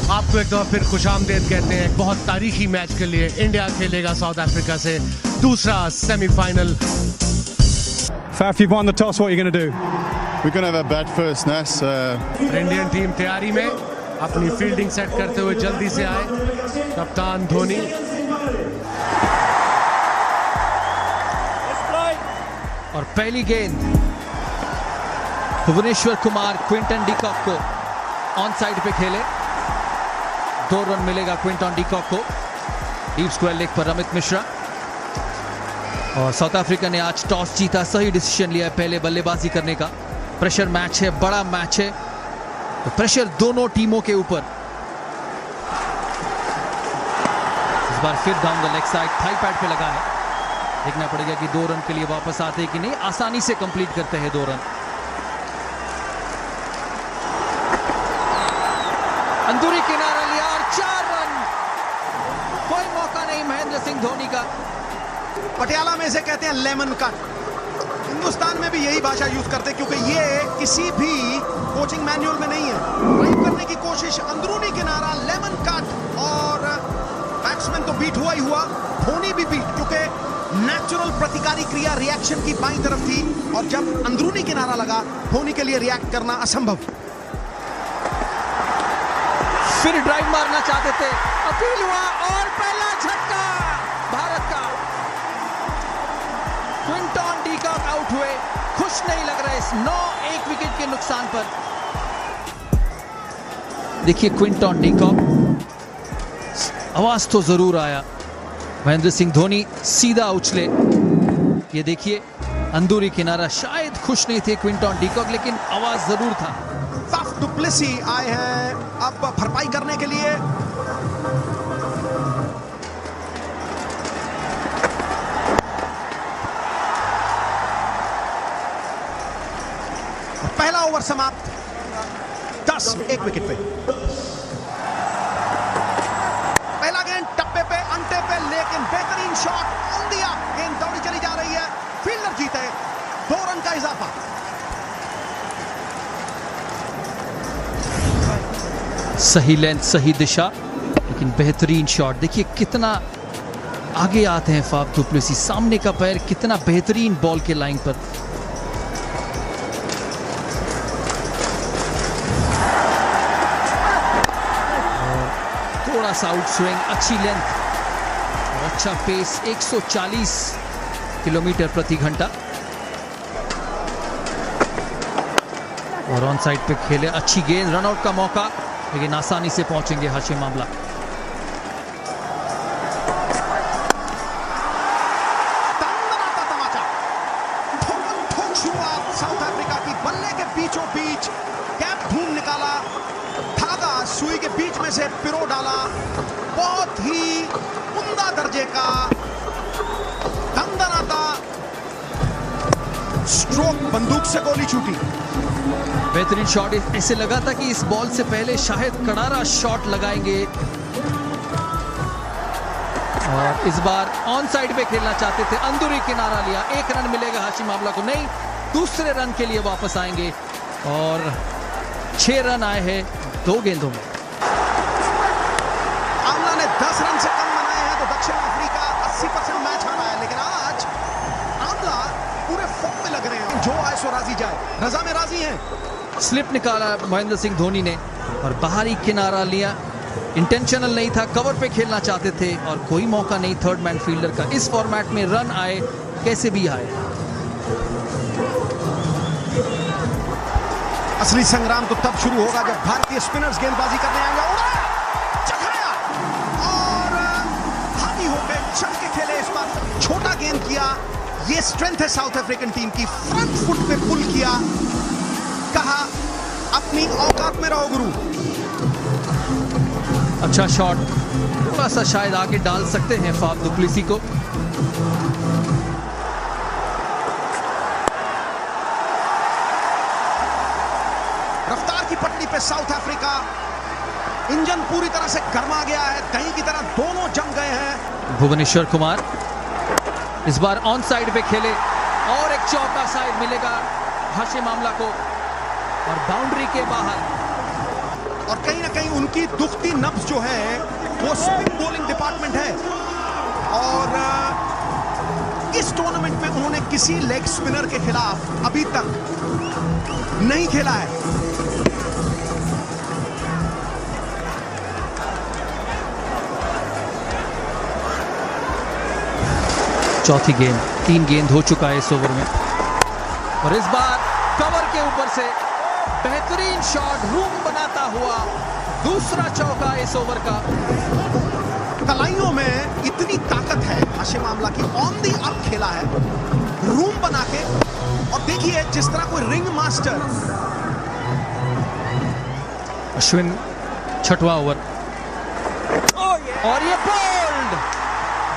आपको एक दफा फिर खुशामदीद कहते हैं। बहुत तारीखी मैच के लिए इंडिया खेलेगा साउथ अफ्रीका से दूसरा semifinal. Faf, you've won the toss. What are you going to do? We're going to have a bat first, Nas. Indian team तैयारी में अपनी फील्डिंग सेट करते हुए जल्दी से आए कप्तान धोनी। और पहली गेंद भुवनेश्वर कुमार क्विंटन डीकॉक को ऑन साइड पे खेले। 2 रन मिलेगा क्विंटन डीकॉक को। डीप स्क्वायर लेग पर अमित मिश्रा। और साउथ अफ्रीका ने आज टॉस जीता, सही डिसीजन लिया है पहले बल्लेबाजी करने का। प्रेशर मैच है, बड़ा मैच है, तो प्रेशर दोनों टीमों के ऊपर। इस बार फिर down the leg side thigh pad पे लगा है। देखना पड़ेगा कि 2 रन के लिए वापस आते हैं कि नहीं। आसानी से कंप्लीट करते हैं 2 रन। अंदरूनी किनारा लिया और 4 रन। कोई मौका नहीं महेंद्र सिंह धोनी का। पटियाला में इसे कहते हैं लेमन कट। हिंदुस्तान में भी यही भाषा यूज करते हैं क्योंकि ये किसी भी कोचिंग मैनुअल में नहीं है। ड्राइव करने की कोशिश, अंदरूनी किनारा, लेमन कट और बैट्समैन तो बीट हुआ ही हुआ, धोनी भी बीट, क्योंकि नेचुरल प्रतिकारी क्रिया रिएक्शन की बाईं तरफ थी और जब अंदरूनी किनारा लगा धोनी के लिए रिएक्ट करना असंभव। फिर ड्राइव मारना चाहते थे, अपील हुआ और पहला झटका भारत का। क्विंटन डीकॉक आउट हुए, खुश नहीं लग रहे इस 1 विकेट के नुकसान पर। देखिए क्विंटन डीकॉक, आवाज तो जरूर आया। महेंद्र सिंह धोनी सीधा उछले। ये देखिए अंदरूनी किनारा, शायद खुश नहीं थे क्विंटन डीकॉक, लेकिन आवाज जरूर था। फाफ डु प्लेसी आए हैं अब भरपाई करने के लिए। पहला ओवर समाप्त, 10 1 विकेट पे। पहला गेंद टप्पे पे, अंटे पे, लेकिन बेहतरीन शॉट ऑन दिया। गेंद दौड़ी चली जा रही है, फील्डर जीते, 2 रन का इजाफा। सही लेंथ, सही दिशा, लेकिन बेहतरीन शॉट। देखिए कितना आगे आते हैं फाफ डु प्लेसी, सामने का पैर कितना बेहतरीन बॉल के लाइन पर। थोड़ा सा आउट स्विंग, अच्छी लेंथ और अच्छा पेस, 140 किलोमीटर प्रति घंटा। और ऑन साइड पे खेले, अच्छी गेंद, रनआउट का मौका, लेकिन आसानी से पहुंचेंगे हाशिम आमला। शुरुआत साउथ अफ्रीका की, बल्ले के बीचों बीच कैप ढूंढ निकाला, धागा सुई के बीच में से पिरो डाला। बहुत ही उम्दा दर्जे का दंदनाता स्ट्रोक, बंदूक से गोली छूटी। बेहतरीन शॉट। ऐसे लगा था कि इस बॉल से पहले शायद कड़ारा शॉट लगाएंगे। और इस बार ऑन साइड पे खेलना चाहते थे, अंदरूनी किनारा लिया। 1 रन मिलेगा हाशिम आमला को, नहीं, दूसरे रन के लिए वापस आएंगे। और 6 रन आए हैं 2 गेंदों में। आमला ने 10 रन से कम बनाए हैं तो दक्षिण अफ्रीका 80% मैच हारा है, लेकिन आज आमला पूरे फॉर्म में लग रहे हैं। जो आए सो राजी जाए, रजा में राजी हैं। स्लिप निकाला महेंद्र सिंह धोनी ने और बाहरी किनारा लिया। इंटेंशनल नहीं था, कवर पे खेलना चाहते थे और कोई मौका नहीं थर्ड मैन फील्डर का। इस फॉर्मेट में रन आए कैसे भी आए। असली संग्राम तो तब शुरू होगा जब भारतीय स्पिनर्स गेंदबाजी करने आएंगे। उड़ा, चढ़ाया और हावी हो गए, चढ़ के खेले। इस बार छोटा गेंद किया। ये स्ट्रेंथ है साउथ अफ्रीकन टीम की। फ्रंट फुट पे पुल किया, कहा अपनी औकात में रहो गुरु। अच्छा शॉट, थोड़ा सा शायद आगे डाल सकते हैं फाफ डु प्लेसी को। रफ्तार की पटड़ी पे साउथ अफ्रीका, इंजन पूरी तरह से गर्मा गया है, दही की तरह दोनों जम गए हैं। भुवनेश्वर कुमार इस बार ऑन साइड पे खेले और एक चौका साइड मिलेगा हाशिम आमला को और बाउंड्री के बाहर। और कहीं ना कहीं उनकी दुखती नब्ज जो है वो स्पिन बॉलिंग डिपार्टमेंट है। और इस टूर्नामेंट में उन्होंने किसी लेग स्पिनर के खिलाफ अभी तक नहीं खेला है। चौथी गेंद, 3 गेंद हो चुका है इस ओवर में और इस बार कवर के ऊपर से बेहतरीन शॉट, रूम बनाता हुआ दूसरा चौका इस ओवर का। कलाइयों में इतनी ताकत है हाशिम आमला की, ऑन दी अप खेला है रूम बना के। और देखिए जिस तरह कोई रिंग मास्टर। अश्विन, छठवां ओवर और ये बोल्ड,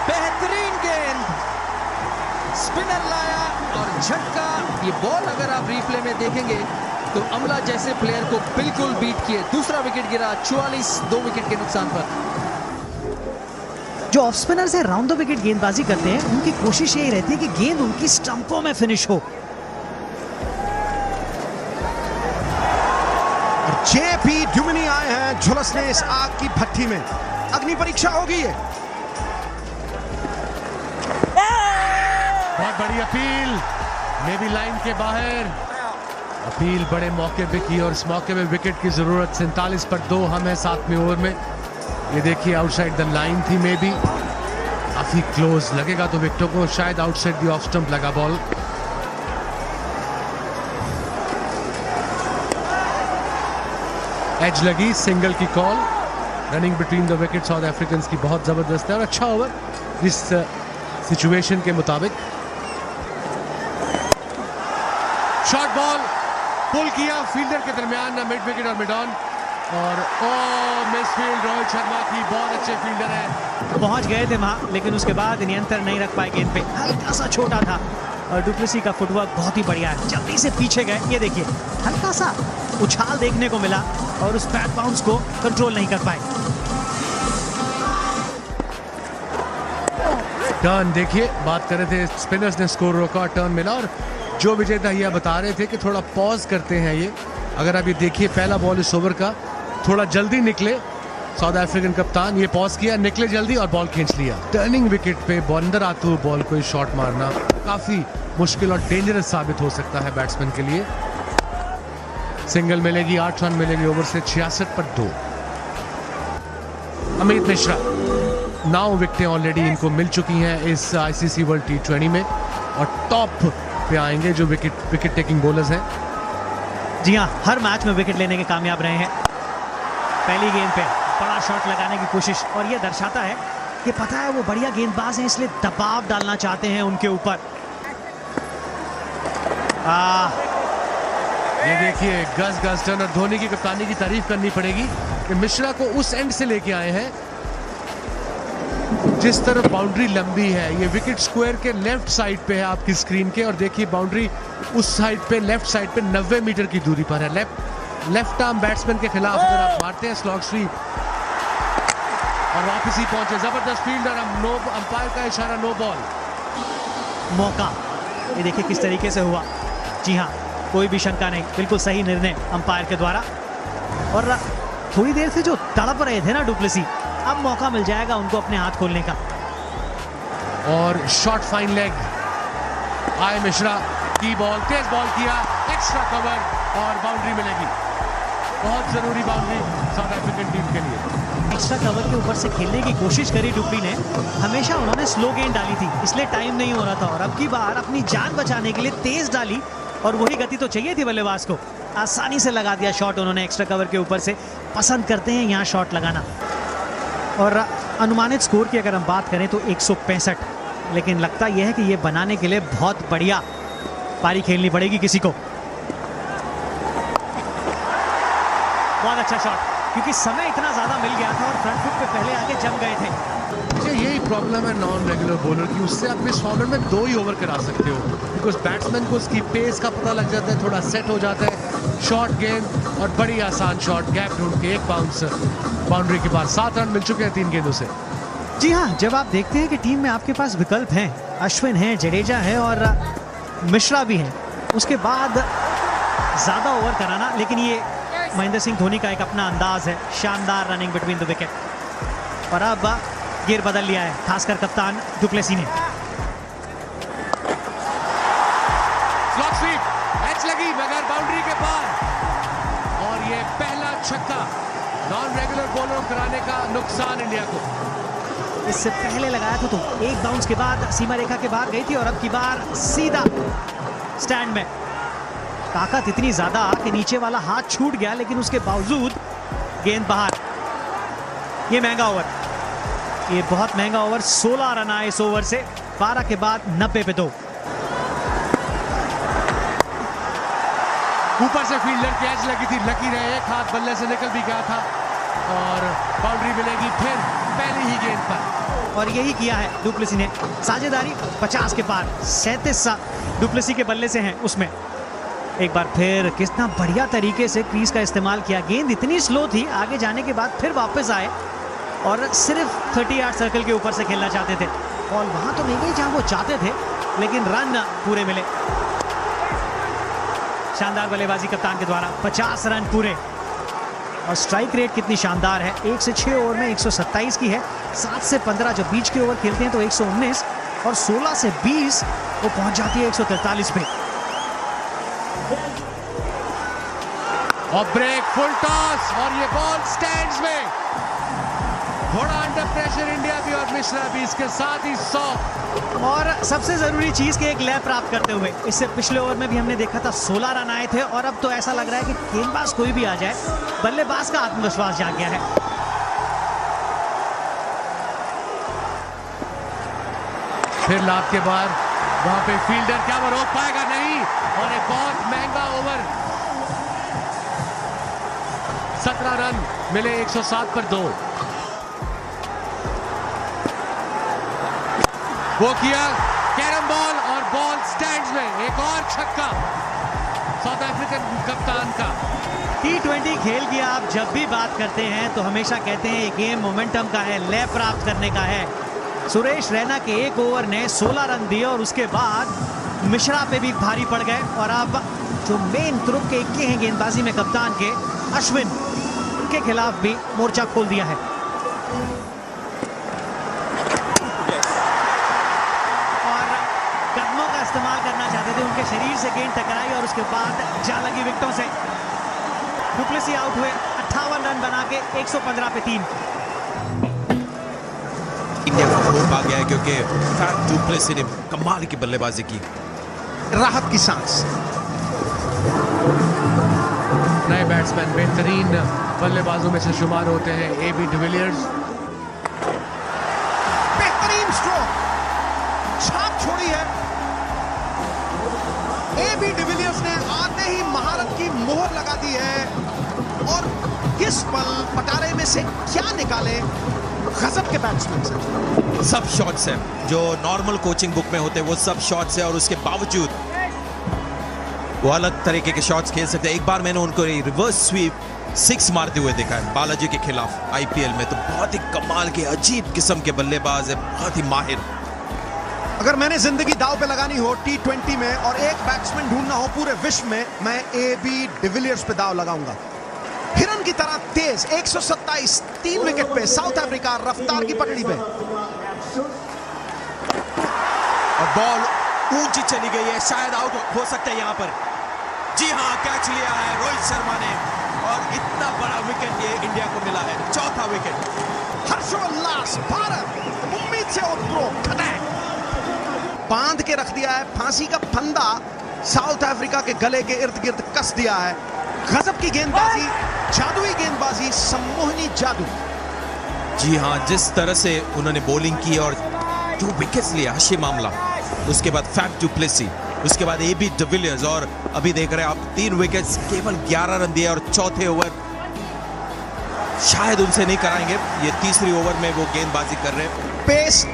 बेहतरीन गेंद, स्पिनर लाया और झटका। ये बॉल अगर आप रिप्ले में देखेंगे तो अमला जैसे प्लेयर को बिल्कुल बीट किए। दूसरा विकेट गिरा 44, 2 विकेट के नुकसान पर। जो ऑफ स्पिनर्स है राउंड द विकेट गेंदबाजी करते हैं, उनकी कोशिश यही रहती है कि गेंद उनकी स्टंपों में फिनिश हो। और जेपी ड्यूमिनी आए हैं झुलसने इस आग की भट्टी में। अग्नि परीक्षा होगी ये। बहुत बड़ी अपील, मे बी लाइन के बाहर। अपील बड़े मौके पे की और इस मौके में विकेट की जरूरत। 47 पर 2 हम है 7वें ओवर में। ये देखिए आउटसाइड द लाइन थी, मे बी काफी क्लोज लगेगा तो विकेटों को, शायद आउटसाइड द ऑफ स्टंप लगा बॉल। एज लगी, सिंगल की call. Running between the wicket south African की बहुत जबरदस्त है और अच्छा ओवर इस सिचुएशन के मुताबिक। शॉर्ट बॉल पुल किया फील्डर के दरमियान, मिड विकेट और मिड ऑन। और मिसफील्ड रोहित शर्मा की, बहुत अच्छे फील्डर है। पहुंच गए थे वहां, लेकिन उसके बाद नियंत्रण नहीं रख पाए गेंद पे, हल्का सा छोटा था। और डुप्लेसी का फुटवर्क बहुत ही बढ़िया है, जल्दी से पीछे गए। ये देखिए हल्का सा उछाल देखने को मिला और उस बैट बाउंस को कंट्रोल नहीं कर पाए। टर्न देखिए, बात कर रहे थे स्पिनर्स ने स्कोर रोका, टर्न मिला। और जो विजय दहिया बता रहे थे कि थोड़ा पॉज करते हैं ये। अगर आप ये देखिए पहला बॉल इस ओवर का, थोड़ा जल्दी निकले साउथ अफ्रीकन कप्तान, ये पॉज किया, निकले जल्दी और बॉल खींच लिया। टर्निंग विकेट पे अंदर आते हुए बॉल को शॉट मारना काफी मुश्किल और डेंजरस साबित हो सकता है बैट्समैन के लिए। सिंगल मिलेगी, 8 रन मिलेंगे ओवर से। 66 पर 2। अमित मिश्रा, 9 विकेटें ऑलरेडी इनको मिल चुकी हैं इस आईसीसी वर्ल्ड T20 में और टॉप पे आएंगे जो विकेट टेकिंग बॉलर्स हैं। जी हाँ, हर मैच में विकेट लेने के कामयाब रहे हैं। पहली गेंद पे बड़ा शॉट लगाने की कोशिश, और यह दर्शाता है कि पता है वो बढ़िया गेंदबाज हैं, इसलिए दबाव डालना चाहते हैं उनके ऊपर। ये देखिए गस टर्नर, धोनी की कप्तानी की तारीफ करनी पड़ेगी कि मिश्रा को उस एंड से लेके आए हैं जिस तरफ बाउंड्री लंबी है। ये विकेट स्क्वायर के लेफ्ट साइड पे है आपकी स्क्रीन के, और देखिए बाउंड्री उस साइड पे, लेफ्ट साइड पे 90 मीटर की दूरी पर है। लेफ्ट आर्म बैट्समैन के खिलाफ अगर आप मारते हैं स्लॉग स्वीप और वापस ही पहुंचे, जबरदस्त फील्डर। अंपायर का इशारा, नो बॉल। मौका ये देखिए किस तरीके से हुआ। जी हाँ, कोई भी शंका नहीं, बिल्कुल सही निर्णय अंपायर के द्वारा। और थोड़ी देर से जो तड़प रहे थे ना डुप्लेसी, अब मौका मिल जाएगा उनको अपने हाथ खोलने का। और शॉट फाइन लेग आए मिश्रा की बॉल, तेज बॉल किया, एक्स्ट्रा कवर और बाउंड्री मिलेगी। बहुत जरूरी बाउंड्री साउथ अफ्रीकन टीम के लिए। एक्स्ट्रा कवर के ऊपर से खेलने की कोशिश करी डुप्ली ने, हमेशा उन्होंने स्लो गेंद डाली थी, इसलिए टाइम नहीं हो रहा था। और अब की बार अपनी जान बचाने के लिए तेज डाली और वही गति तो चाहिए थी बल्लेबाज को। आसानी से लगा दिया शॉट उन्होंने एक्स्ट्रा कवर के ऊपर से। पसंद करते हैं यहाँ शॉट लगाना। और अनुमानित स्कोर की अगर हम बात करें तो 165, लेकिन लगता यह है कि ये बनाने के लिए बहुत बढ़िया पारी खेलनी पड़ेगी किसी को। बहुत अच्छा शॉट, क्योंकि समय इतना ज्यादा मिल गया था और फ्रंट फुट पे पहले आके जम गए थे। यही प्रॉब्लम है नॉन रेगुलर बॉलर की, उससे आप इस फॉर्मेट में 2 ही ओवर करा सकते हो, बिकॉज बैट्समैन को उसकी पेस का पता लग जाता है, थोड़ा सेट हो जाता है। शॉर्ट गेंद और बड़ी आसान शॉट, गैप ढूंढ के एक बाउंस बाउंड्री के बाद। 7 रन मिल चुके हैं 3 गेंदों से। जी हाँ, जब आप देखते हैं कि टीम में आपके पास विकल्प हैं, अश्विन है, जडेजा है और मिश्रा भी हैं, उसके बाद ज्यादा ओवर कराना, लेकिन ये महेंद्र सिंह धोनी का एक अपना अंदाज है, शानदार रनिंग बिटवीन द विकेट। और अब गियर बदल लिया है, खासकर कप्तान डुप्लेसी ने। स्लॉट स्वीप, एच लगी मगर बाउंड्री के पार, और ये पहला छक्का नॉन रेगुलर बॉलर कराने का नुकसान इंडिया को। इससे पहले लगाया था तो एक बाउंस के बाद सीमा रेखा के बाहर गई थी, और अब की बार सीधा स्टैंड में। ताकत इतनी ज्यादा कि नीचे वाला हाथ छूट गया, लेकिन उसके बावजूद गेंद बाहर। ये महंगा ओवर, ये बहुत महंगा ओवर। 16 रन आए इस ओवर से, 12 के बाद 90 पे 2। ऊपर से फील्डर की एज लगी थी, लकी रहे, एक हाथ बल्ले से निकल भी गया था, और बाउंड्री मिलेगी फिर पहली ही गेंद पर। और यही किया है डुप्लेसी ने। साझेदारी 50 के पार, 37 डुप्लेसी के बल्ले से हैं उसमें। एक बार फिर कितना बढ़िया तरीके से क्रीज का इस्तेमाल किया। गेंद इतनी स्लो थी, आगे जाने के बाद फिर वापस आए और सिर्फ 30 यार्ड सर्कल के ऊपर से खेलना चाहते थे। बॉल वहां तो नहीं गई जहां वो चाहते थे, लेकिन रन पूरे मिले। शानदार बल्लेबाजी कप्तान के द्वारा, 50 रन पूरे। और स्ट्राइक रेट कितनी शानदार है, 1 से 6 ओवर में 127 की है। 7 से 15 जब बीच के ओवर खेलते हैं तो 119, और 16 से 20 वो पहुंच जाती है 143 पे। और ब्रेक, फुल टॉस, और ये बॉल स्टैंड्स में। थोड़ा अंडर प्रेशर इंडिया भी, और मिश्रा भी इसके साथ ही 100। और सबसे जरूरी चीज के एक लय प्राप्त करते हुए। इससे पिछले ओवर में भी हमने देखा था 16 रन आए थे, और अब तो ऐसा लग रहा है कि गेंदबाज कोई भी आ जाए, बल्लेबाज का आत्मविश्वास जाग गया है। फिर लाभ के बाद वहां पे फील्डर, क्या वो रोक पाएगा? नहीं। और एक बहुत महंगा ओवर, 17 रन मिले 107 पर 2। वो किया कैरम बॉल, और बॉल स्टैंड्स में। एक और छक्का साउथ अफ्रीकन कप्तान का। T20 खेल की आप जब भी बात करते हैं तो हमेशा कहते हैं ये गेम मोमेंटम का है, लय प्राप्त करने का है। सुरेश रैना के एक ओवर ने 16 रन दिए, और उसके बाद मिश्रा पे भी भारी पड़ गए। और अब जो मेन तुरुप के इक्के हैं गेंदबाजी में कप्तान के, अश्विन, उनके खिलाफ भी मोर्चा खोल दिया है। इस्तेमाल करना चाहते थे, उनके शरीर से गेंद टकराई, और उसके बाद जा लगी विकेटों से। डुप्लेसी आउट हुए, 58 रन बना के 115 पे 3। इंडिया को होप आ गया है, क्योंकि फैफ डुप्लेसी ने कमाल की बल्लेबाजी की। राहत की सांस। नए बैट्समैन बेहतरीन बल्लेबाजों में से शुमार होते हैं AB डिविलियर्स। बेहतरीन स्ट्रोक, छाप छोड़ी है AB डिविलियर्स ने। आते ही महारत की मोहर लगा दी है, और इस पल पटारे में से क्या निकाले गजब के बैट्समैन से। सब शॉट्स हैं जो नॉर्मल कोचिंग बुक में होते हैं, वो सब शॉट्स हैं, और उसके बावजूद वो अलग तरीके के शॉट्स खेल सकते हैं। एक बार मैंने उनको रिवर्स स्वीप 6 मारते हुए देखा है बालाजी के खिलाफ IPL में। तो बहुत ही कमाल के अजीब किस्म के बल्लेबाज है, बहुत ही माहिर। अगर मैंने जिंदगी दाव पे लगानी हो T20 में, और एक बैट्समैन ढूंढना हो पूरे विश्व में, मैं AB डिविलियर्स पे दाव लगाऊंगा। हिरन की तरह तेज, 127, 3 विकेट पे। साउथ अफ्रीका रफ्तार की पकड़ी पे, और बॉल ऊंची चली गई है, शायद आउट हो सकता है यहाँ पर। जी हाँ, कैच लिया है रोहित शर्मा ने, और इतना बड़ा विकेट ये इंडिया को मिला है, 4था विकेट। हर्षोल्लास, भारत उम्मीद से उतरो, बांध के रख दिया है। फांसी का फंदा साउथ अफ्रीका के गले के इर्द गिर्द कस दिया है। गजब की गेंदबाजी, जादुई गेंदबाजी, सम्मोहनी जादू। जी हाँ, जिस तरह से उन्होंने बॉलिंग की और 2 विकेट्स लिया, हशीम आमला, उसके बाद फैफ डुप्लेसी, उसके बाद AB डिविलियर्स, और अभी देख रहे हैं आप 3 विकेट्स, केवल 11 रन दिए, और चौथे ओवर शायद उनसे नहीं कराएंगे। ये तीसरी ओवर में वो गेंदबाजी कर रहे हैं। पेस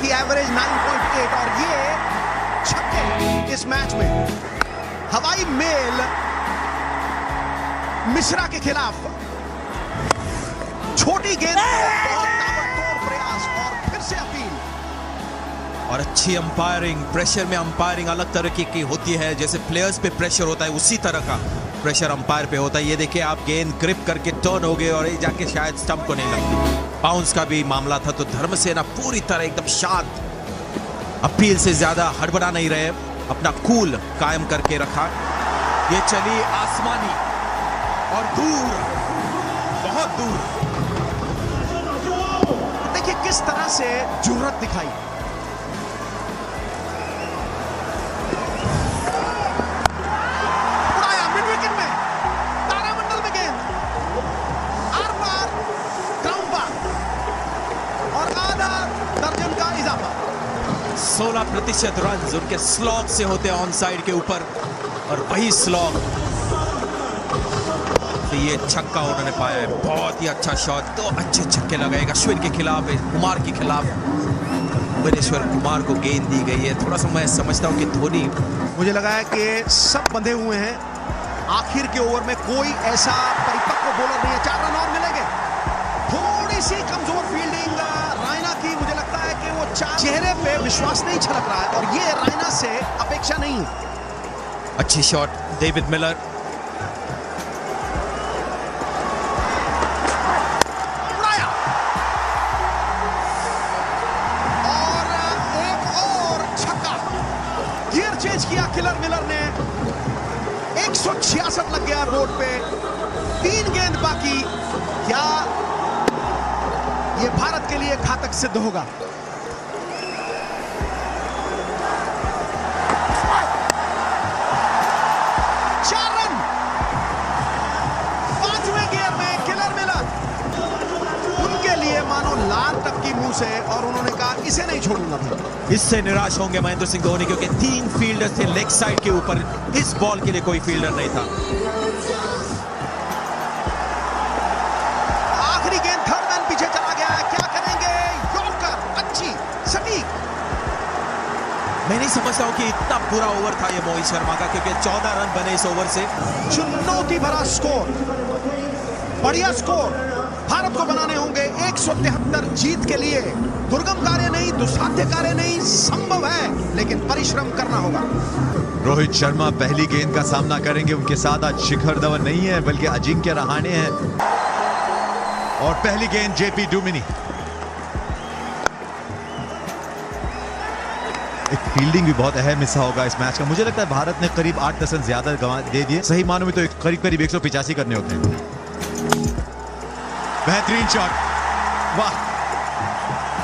की एवरेज 9.8, और ये छक्के इस मैच में। हवाई मेल मिश्रा के खिलाफ, छोटी गेंद, बहुत ताबड़तोड़ प्रयास, और फिर से अपील। और अच्छी अंपायरिंग, प्रेशर में अंपायरिंग अलग तरह की होती है, जैसे प्लेयर्स पे प्रेशर होता है उसी तरह का प्रेशर अंपायर पे होता है। ये देखिए आप, गेंद ग्रिप करके टर्न हो गए और ये जाके शायद स्टंप को नहीं लगती। बाउंस का भी मामला था, तो धर्मसेना पूरी तरह एकदम शांत, अपील से ज्यादा हड़बड़ा नहीं रहे, अपना कूल कायम करके रखा। ये चली आसमानी और दूर, बहुत दूर। देखिए किस तरह से जुर्रत दिखाई। उड़ाया मिड विकेट में, तारामंडल में गेंद, आर पार, ग्राउंड पार और आधा दर्जन का इजाफा। 16% रन उनके स्लॉग से होते हैं ऑन साइड के ऊपर, और वही स्लॉग तो ये छक्का उन्होंने पाया है। बहुत ही अच्छा शॉट, दो अच्छे छक्के लगाए अश्विन के खिलाफ, कुमार के खिलाफ। भुवनेश्वर कुमार को गेंद दी गई है। थोड़ा सा मैं समझता हूं कि धोनी, मुझे लगा है कि सब बंधे हुए हैं, आखिर के ओवर में कोई ऐसा परिपक्व बॉलर नहीं है। 4 रन और मिलेंगे। थोड़ी सी कमजोर फील्डिंग रायना की, मुझे लगता है कि वो चेहरे पे विश्वास नहीं छलक रहा है, और ये रायना से अपेक्षा नहीं है। अच्छी शॉट डेविड मिलर, उड़ाया और एक और छक्का। गियर चेंज किया किलर मिलर ने। 166 लग गया बोर्ड पे, 3 गेंद बाकी। क्या ये भारत के लिए घातक सिद्ध होगा? से, और उन्होंने कहा इसे नहीं छोड़ूंगा। इससे निराश होंगे महेंद्र सिंह धोनी, क्योंकि 3 फील्डर्स थे लेग साइड के ऊपर। इस बॉल के लिए कोई फील्डर नहीं था। आखिरी गेंद, थर्ड मैन पीछे चला गया है। क्या करेंगे? यॉर्कर, अच्छी सटीक। मैं नहीं समझता हूं कि इतना बुरा ओवर था ये मोहित शर्मा का, क्योंकि 14 रन बने इस ओवर से। चुनौती भरा स्कोर, बढ़िया स्कोर भारत को बनाने होंगे 173 जीत के लिए। दुर्गम कार्य नहीं, दुस्साध्य कार्य नहीं, संभव है, लेकिन परिश्रम करना होगा। रोहित शर्मा पहली गेंद का सामना करेंगे। उनके साथ आज शिखर धवन नहीं है, बल्कि अजिंक्य रहाणे हैं। और पहली गेंद जेपी डुमिनी। एक फील्डिंग भी बहुत अहम हिस्सा होगा इस मैच का। मुझे लगता है भारत ने करीब 8 रन ज्यादा दे दिए। सही मानों में तो करीब 185 करने होते हैं। बेहतरीन शॉट, वाह।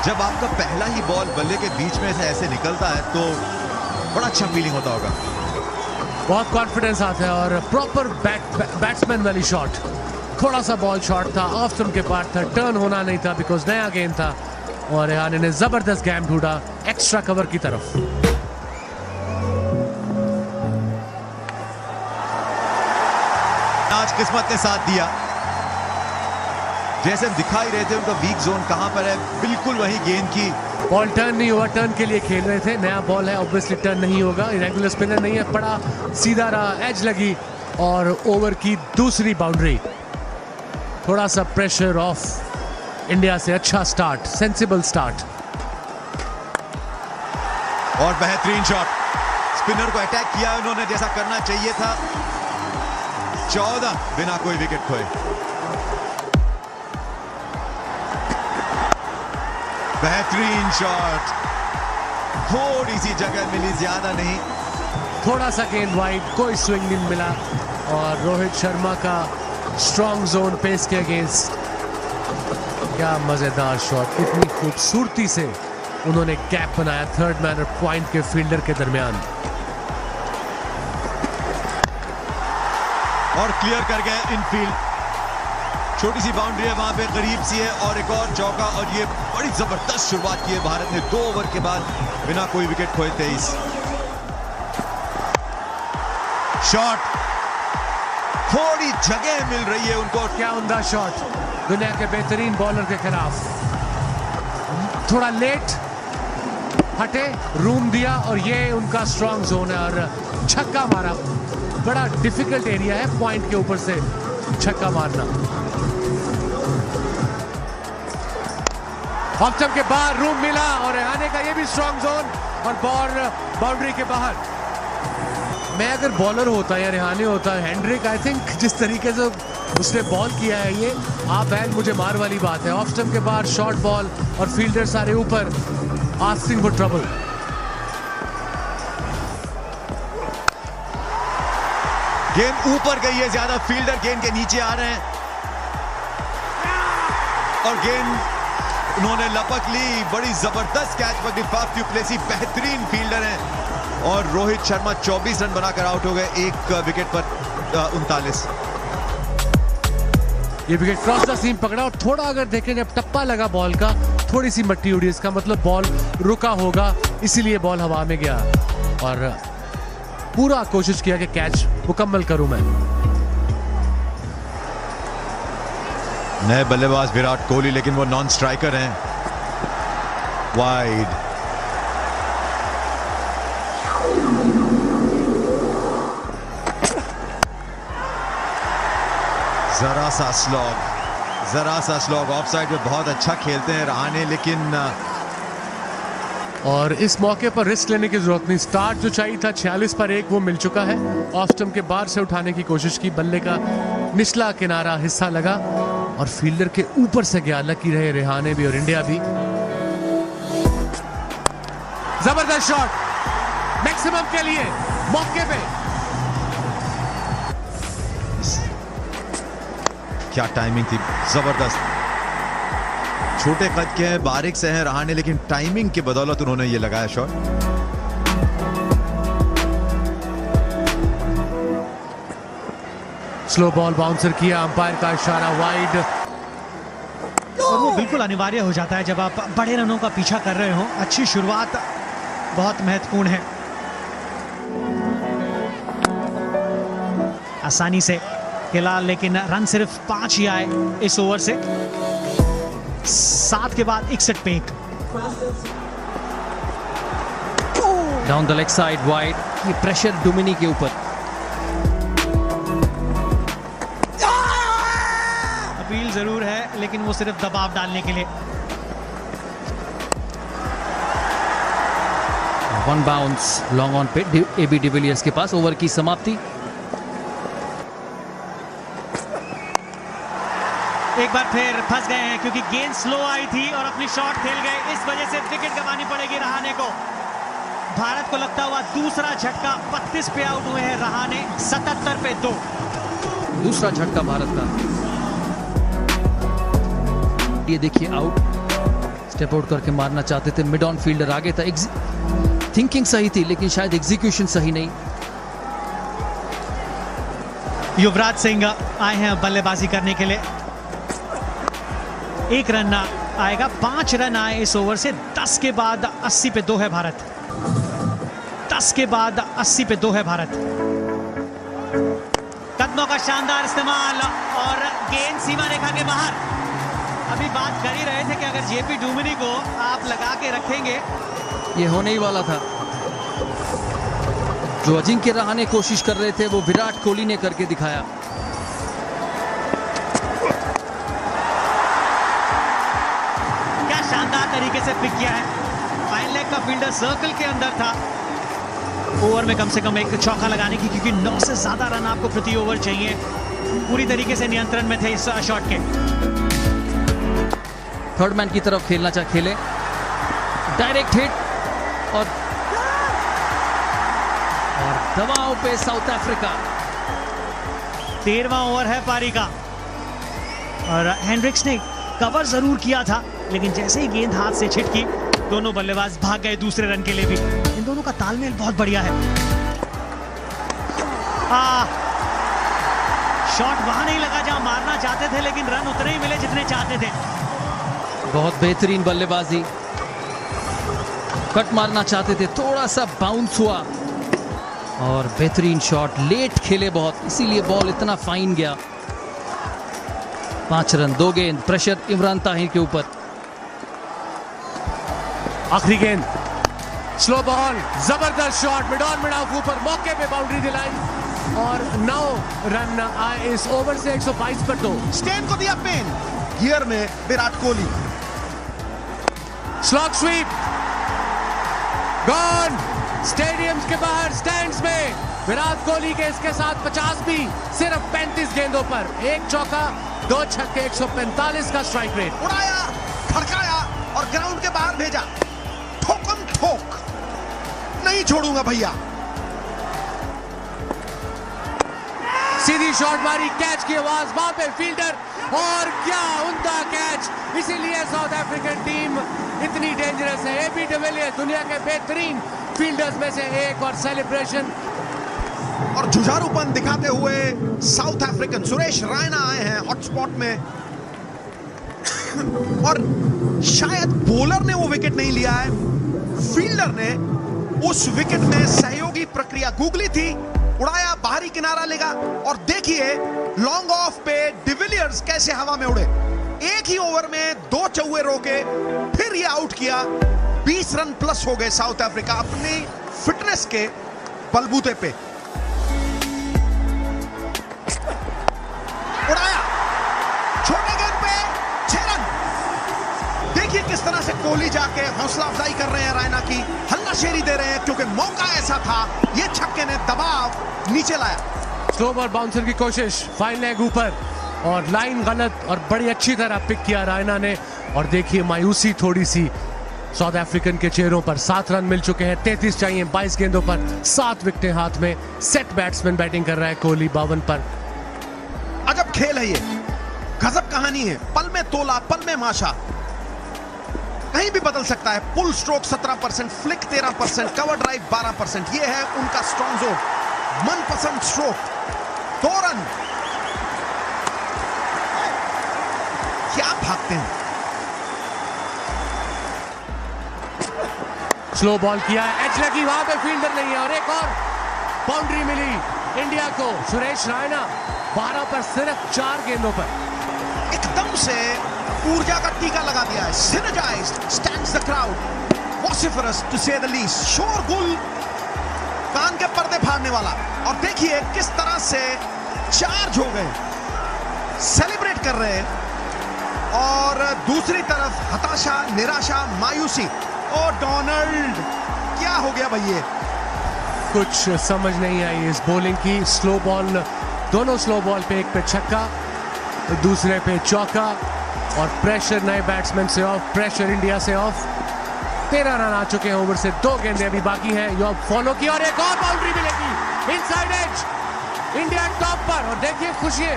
जब आपका पहला ही बॉल बल्ले के बीच में से ऐसे निकलता है तो बड़ा अच्छा फीलिंग होता होगा। बहुत कॉन्फिडेंस आता है, और प्रॉपर बैट्समैन वाली शॉट। थोड़ा सा बॉल शॉट था, ऑफ स्टंप के पार था, टर्न होना नहीं था बिकॉज नया गेंद था, और रहाणे ने जबरदस्त गेम ढूंढा एक्स्ट्रा कवर की तरफ। आज किस्मत ने साथ दिया। जैसे हम दिखाई रहे थे उनका वीक जोन कहां पर है, बिल्कुल वही गेंद की। बॉल टर्न नहीं हुआ, टर्न के लिए खेल रहे थे। नया बॉल है, ऑब्वियसली टर्न नहीं होगा। रेगुलर स्पिनर नहीं है, पड़ा सीधा रहा, एज लगी, और ओवर की दूसरी बाउंड्री। थोड़ा सा प्रेशर ऑफ इंडिया से। अच्छा स्टार्ट, सेंसिबल स्टार्ट। और बेहतरीन शॉट, स्पिनर को अटैक किया उन्होंने जैसा करना चाहिए था। 14 बिना कोई विकेट खोए। बेहतरीन शॉट, थोड़ी सी जगह मिली, ज्यादा नहीं। थोड़ा सा गेंद वाइड, कोई स्विंग नहीं मिला, और रोहित शर्मा का स्ट्रॉन्ग जोन पेस के अगेंस्ट। क्या मजेदार शॉट, इतनी खूबसूरती से उन्होंने गैप बनाया थर्ड मैन और पॉइंट के फील्डर के दरमियान, और क्लियर कर गए इनफील्ड। छोटी सी बाउंड्री है वहां पे, करीब सी है, और एक और चौका, और ये बड़ी जबरदस्त शुरुआत की है भारत ने 2 ओवर के बाद बिना कोई विकेट खोए। 23 शॉट, थोड़ी जगह मिल रही है उनको। क्या उम्दा शॉट दुनिया के बेहतरीन बॉलर के खिलाफ। थोड़ा लेट हटे, रूम दिया, और ये उनका स्ट्रॉन्ग जोन है, और छक्का मारा। बड़ा डिफिकल्ट एरिया है पॉइंट के ऊपर से छक्का मारना। ऑफ स्टंप के बाहर रूम मिला, और रहाणे का ये भी स्ट्रॉन्ग जोन, और बॉल बाउंड्री के बाहर। मैं अगर बॉलर होता या रिहाने होता, हेंड्रिक आई थिंक जिस तरीके से उसने बॉल किया है ये आप बैल मुझे मार वाली बात है। ऑफ स्टंप के बाद शॉर्ट बॉल और फील्डर सारे ऊपर, आस्किंग फॉर ट्रबल। गेंद ऊपर गई है ज्यादा, फील्डर गेंद के नीचे आ रहे हैं और गेंद उन्होंने लपक ली। बड़ी जबरदस्त कैच पकड़ी फाफ डू प्लेसी, बेहतरीन फील्डर हैं और रोहित शर्मा 24 रन बनाकर आउट हो गए, एक विकेट पर 39। ये विकेट क्रॉस द सीम पकड़ा और थोड़ा अगर देखें जब टप्पा लगा बॉल का, थोड़ी सी मट्टी उड़ी, इसका मतलब बॉल रुका होगा, इसीलिए बॉल हवा में गया और पूरा कोशिश किया कि कैच मुकम्मल करूं मैं। नए बल्लेबाज विराट कोहली, लेकिन वो नॉन स्ट्राइकर हैं। वाइड, जरा सा स्लॉग ऑफसाइड में बहुत अच्छा खेलते हैं रहाणे, लेकिन और इस मौके पर रिस्क लेने की जरूरत नहीं। स्टार्ट जो चाहिए था 46 पर 1 वो मिल चुका है। ऑफ स्टंप के बाहर से उठाने की कोशिश की, बल्ले का निचला किनारा हिस्सा लगा और फील्डर के ऊपर से गया। लकी रहे रिहाने भी और इंडिया भी। जबरदस्त शॉट मैक्सिमम के लिए मौके पे। क्या टाइमिंग थी, जबरदस्त। छोटे कद के हैं, बारीक से हैं रहाणे, लेकिन टाइमिंग की बदौलत उन्होंने ये लगाया शॉट। स्लो बॉल बाउंसर किया, अंपायर का इशारा वाइड। और वो बिल्कुल अनिवार्य हो जाता है जब आप बड़े रनों का पीछा कर रहे हो। अच्छी शुरुआत बहुत महत्वपूर्ण है। आसानी से खेला, लेकिन रन सिर्फ 5 ही आए इस ओवर से। 7 के बाद 61 पे 1। Down the leg side wide, ये प्रेशर डुमिनी के ऊपर। अपील जरूर है, लेकिन वो सिर्फ दबाव डालने के लिए। 1 बाउंस लॉन्ग ऑन पे एबी डिविलियर्स के पास। ओवर की समाप्ति। एक बार फिर फंस गए हैं क्योंकि गेंद स्लो आई थी और अपनी शॉट खेल गए। इस वजह से विकेट गंवानी पड़ेगी रहाणे को। भारत को लगता हुआ दूसरा झटका। 32 पे आउट हुए हैं रहाणे, 77 पे 2। दूसरा झटका भारत का। ये देखिए आउट, स्टेप आउट करके मारना चाहते थे। मिड ऑन फील्डर आगे था। थिंकिंग सही थी, लेकिन शायद एग्जीक्यूशन सही नहीं। युवराज सिंह आए हैं बल्लेबाजी करने के लिए। 1 रन आएगा, 5 रन आए इस ओवर से। 10 के बाद 80 पे 2 है भारत। 10 के बाद 80 पे 2 है भारत। कदमों का शानदार इस्तेमाल और गेंद सीमा रेखा के बाहर। अभी बात कर ही रहे थे कि अगर जेपी डुमिनी को आप लगा के रखेंगे, ये होने ही वाला था। जो अजिंक्य रहाणे कोशिश कर रहे थे वो विराट कोहली ने करके दिखाया। क्या शानदार तरीके से पिक किया है। फाइन लेग का फील्डर सर्कल के अंदर था। ओवर में कम से कम एक चौका लगाने की, क्योंकि 9 से ज्यादा रन आपको प्रति ओवर चाहिए। पूरी तरीके से नियंत्रण में थे इस शॉट के। थर्ड मैन की तरफ खेलना चाहे खेले। डायरेक्ट हिट और दबाव पे साउथ अफ्रीका। 13वां ओवर है पारी का और हेंड्रिक्स ने कवर जरूर किया था, लेकिन जैसे ही गेंद हाथ से छिटकी दोनों बल्लेबाज भाग गए दूसरे रन के लिए भी। इन दोनों का तालमेल बहुत बढ़िया है। शॉट वहां नहीं लगा जहां मारना चाहते थे, लेकिन रन उतने ही मिले जितने चाहते थे। बहुत बेहतरीन बल्लेबाजी। कट मारना चाहते थे, थोड़ा सा बाउंस हुआ और बेहतरीन शॉट। लेट खेले बहुत, इसीलिए बॉल इतना फाइन गया। 5 रन 2 गेंद। प्रेशर इमरान ताहिर के ऊपर। आखिरी गेंद, स्लो बॉल, जबरदस्त shot, mid on mid of ऊपर, मौके पे बाउंड्री दिलाई और 9 रन आए इस ओवर से। 122 पर 2। स्टेन को दिया पेन, गियर में Virat Kohli. Slog sweep, gone. Stadium के बाहर स्टैंड्स में विराट कोहली के इसके साथ 50 भी सिर्फ 35 गेंदों पर, 1 चौका 2 छक्के, 145 का स्ट्राइक रेट। उड़ाया, खड़काया और ग्राउंड के बाहर भेजा। ठोकम ठोक, नहीं छोड़ूंगा भैया। सीधी शॉट मारी, कैच की आवाज, वहां पे फील्डर, और क्या उमदा कैच। इसीलिए साउथ अफ्रीकन टीम इतनी डेंजरस है। एबी डिविलियर्स दुनिया के बेहतरीन फील्डर्स में से एक, और सेलिब्रेशन और जुझारूपन दिखाते हुए साउथ अफ्रीकन सुरेश रायना आए हैं हॉटस्पॉट में, और शायद बॉलर ने वो विकेट नहीं लिया है, फील्डर ने उस विकेट में सहयोगी प्रक्रिया गूगली थी। उड़ाया, बाहरी किनारा लेगा, और देखिए लॉन्ग ऑफ पे डिविलियर्स कैसे हवा में उड़े। एक ही ओवर में 2 चौके रोके, फिर ये आउट किया। 20 रन प्लस हो गए साउथ अफ्रीका अपनी फिटनेस के बलबूते पे। उड़ाया, छोटे गेंद पे 6 रन। देखिए किस तरह से कोहली जाके हौसला अफजाई कर रहे हैं रायना की, हल्लाशेरी दे रहे हैं, क्योंकि मौका ऐसा था। ये छक्के ने दबाव नीचे लाया। स्लो बॉल बाउंसर की कोशिश, फाइन लेग ऊपर, और लाइन गलत, और बड़ी अच्छी तरह पिक किया रायना ने। और देखिए मायूसी थोड़ी सी साउथ अफ्रीकन के चेहरों पर। 7 रन मिल चुके हैं, 33 चाहिए 22 गेंदों पर, 7 विकेटें हाथ में। सेट बैट्समैन बैटिंग कर रहा है कोहली 52 पर। अजब खेल है ये, गजब कहानी है। पल में तोला, पल में माशा, कहीं भी बदल सकता है। पुल स्ट्रोक 17%, फ्लिक 13%, कवर ड्राइव 12%। ये है उनका स्ट्रॉन्ग जोन, मनपसंद स्ट्रोक। 2 रन, क्या भागते हैं। स्लो बॉल किया, एज लगी, वहां पे फील्डर नहीं है, और एक और बाउंड्री मिली इंडिया को। सुरेश रायना 12 पर सिर्फ 4 गेंदों पर। एकदम से ऊर्जा का टीका लगा दिया है। सिनर्जाइज्ड स्टैंड्स द क्राउड, वॉसिफरस टू से द लीस्ट। शोरगुल, कान के पर्दे फाड़ने वाला। और देखिए किस तरह से चार्ज हो गए, सेलिब्रेट कर रहे हैं। और दूसरी तरफ हताशा, निराशा, मायूसी। ओ डोनाल्ड, क्या हो गया भैया? कुछ समझ नहीं आई इस बॉलिंग की। स्लो बॉल, दोनों स्लो बॉल पे, एक पे छक्का, दूसरे पे चौका, और प्रेशर नए बैट्समैन से ऑफ, प्रेशर इंडिया से ऑफ। 13 रन आ चुके हैं ओवर से, 2 गेंदें अभी बाकी हैं। यो फॉलो किया, और एक और बाउंड्री मिलेगी इनसाइड एज, इंडिया टॉप पर। और देखिए खुशी,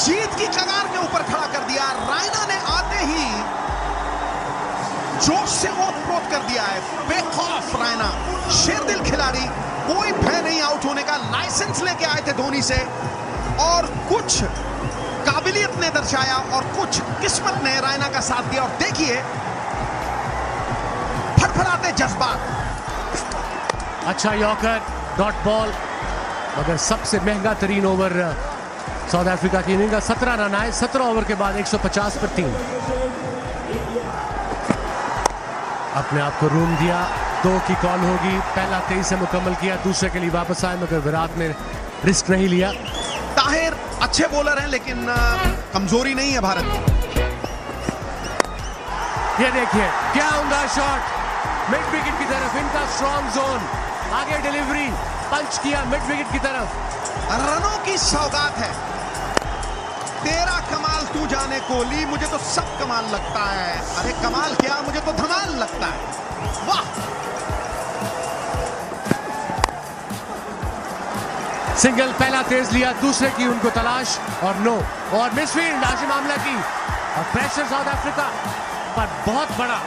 जीत की कगार के ऊपर खड़ा कर दिया। रायना ने आते ही जोश से ओत-प्रोत कर दिया है। बेखौफ रायना, शेरदिल खिलाड़ी, कोई भय नहीं आउट होने का। लाइसेंस लेके आए थे धोनी से, और कुछ काबिलियत ने दर्शाया और कुछ किस्मत ने रायना का साथ दिया। और देखिए फड़फड़ाते जज्बात। अच्छा यॉर्कर, डॉट बॉल, मगर सबसे महंगा तरीन ओवर साउथ अफ्रीका की इनिंग का। 17 रन आए 17 ओवर के बाद, 150 पर 3। अपने आप को रूम दिया, 2 की कॉल होगी। पहला 23 से मुकम्मल किया, दूसरे के लिए वापस आए, मगर विराट ने रिस्क नहीं लिया। ताहिर अच्छे बॉलर हैं, लेकिन कमजोरी नहीं है भारत की। ये देखिए क्या उमदा शॉट, मिड विकेट की तरफ, इनका स्ट्रॉन्ग जोन। आगे डिलीवरी, पंच किया मिड विकेट की तरफ। रनों की सौगात है। तेरा कमाल तू जाने कोहली, मुझे तो सब कमाल लगता है। अरे कमाल क्या, मुझे तो धमाल लगता है। वाह, सिंगल पहला तेज लिया, दूसरे की उनको तलाश, और नो, और मिसफील्ड हाशिम आमला की। और प्रेशर साउथ अफ्रीका पर बहुत बड़ा।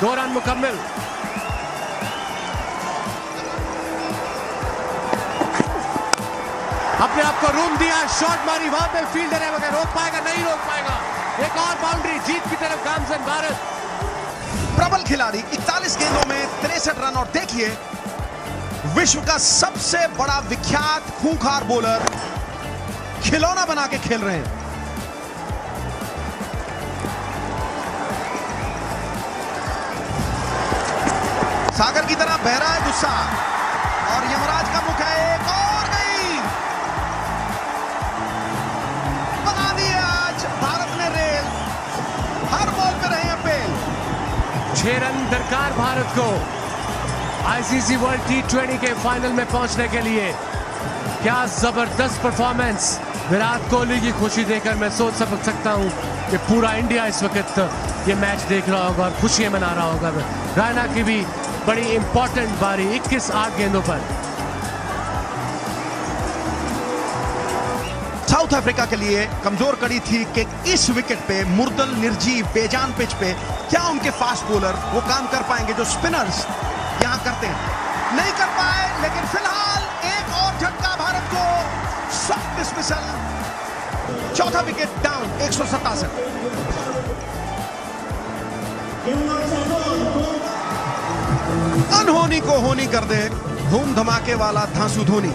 2 रन मुकम्मल। अपने आप को रूम दिया, शॉट मारी, वहां पे फील्डर है, मगर रोक पाएगा नहीं, रोक पाएगा। एक और बाउंड्री, जीत की तरफ गामजन भारत। प्रबल खिलाड़ी, 41 गेंदों में 63 रन। और देखिए विश्व का सबसे बड़ा विख्यात खूंखार बॉलर खिलौना बना के खेल रहे हैं। सागर की तरह बह रहा है गुस्सा, और यमराज का मुख है। एक और गई, बना दिए आज भारत ने रेल। हर बॉल पे रहे हैं फेल। 6 रन दरकार भारत को। आईसीसी वर्ल्ड T20 के फाइनल में पहुंचने के लिए। क्या जबरदस्त परफॉर्मेंस। विराट कोहली की खुशी देखकर मैं सोच सकता हूं कि पूरा इंडिया इस वक्त ये मैच देख रहा होगा और खुशियां मना रहा होगा। रैना की भी बड़ी इंपॉर्टेंट बारी 21 8 गेंदों पर। साउथ अफ्रीका के लिए कमजोर कड़ी थी कि इस विकेट पे मुर्दल निर्जीव बेजान पिच पे क्या उनके फास्ट बॉलर वो काम कर पाएंगे जो स्पिनर्स यहां करते हैं। नहीं कर पाए, लेकिन फिलहाल एक और झटका भारत को। सॉफ्ट डिसमिसल, चौथा विकेट डाउन 167। अनहोनी को होनी कर दे धूम धमाके वाला धांसू धोनी।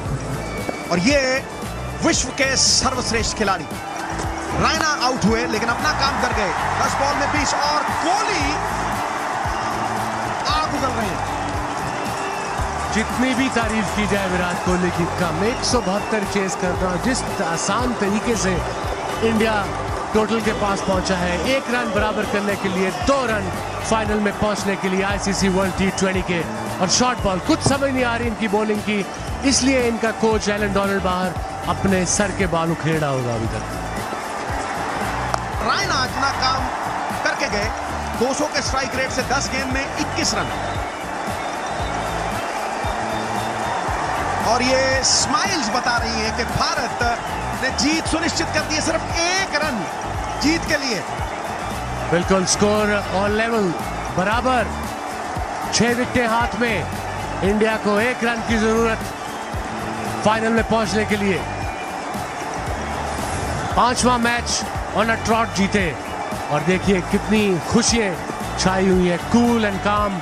और ये विश्व के सर्वश्रेष्ठ खिलाड़ी रैना आउट हुए लेकिन अपना काम कर गए। 10 बॉल में 20 और कोहली आग उगल रहे हैं। जितनी भी तारीफ की जाए विराट कोहली की कम। 172 चेस कर रहा, जिस आसान तरीके से इंडिया टोटल के पास पहुंचा है। 1 रन बराबर करने के लिए 2 रन फाइनल में पहुंचने के लिए आईसीसी वर्ल्ड T20 के। और शॉर्ट बॉल कुछ समझ नहीं आ रही इनकी बॉलिंग की, इसलिए इनका कोच एलन डोनाल्ड बाहर अपने सर के बाल उखेड़ा होगा अभी तक। रैना अपना काम करके गए 200 के स्ट्राइक रेट से 10 गेंद में 21 रन। और ये स्माइल्स बता रही हैं कि भारत ने जीत सुनिश्चित कर दी है। सिर्फ 1 रन जीत के लिए। बिल्कुल स्कोर और लेवल बराबर। 6 विकेटें हाथ में। इंडिया को 1 रन की जरूरत फाइनल में पहुंचने के लिए। 5वां मैच ऑन अ ट्रॉट जीते। और देखिए कितनी खुशियां छाई हुई है। कूल एंड काम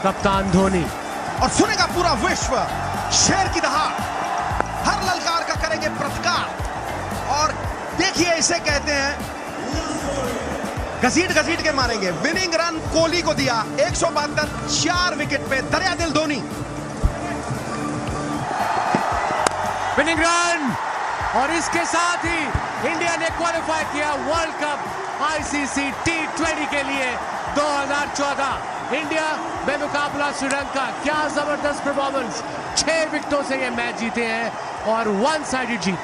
कप्तान धोनी। और सुनेगा पूरा विश्व शेर की दहाड़। हर ललकार का करेंगे प्रतिकार। और देखिए इसे कहते हैं घसीट घसीट के मारेंगे। विनिंग रन कोहली को दिया 172, 4 विकेट पे दरिया दिल धोनी। Winning run. और इसके साथ ही इंडिया ने क्वालिफाई किया वर्ल्ड कप आईसीसी T20 के लिए 2014। इंडिया बेमुकाबला श्रीलंका। क्या जबरदस्त परफॉर्मेंस। 6 विकेटों से ये मैच जीते हैं और 1 साइडेड जीत।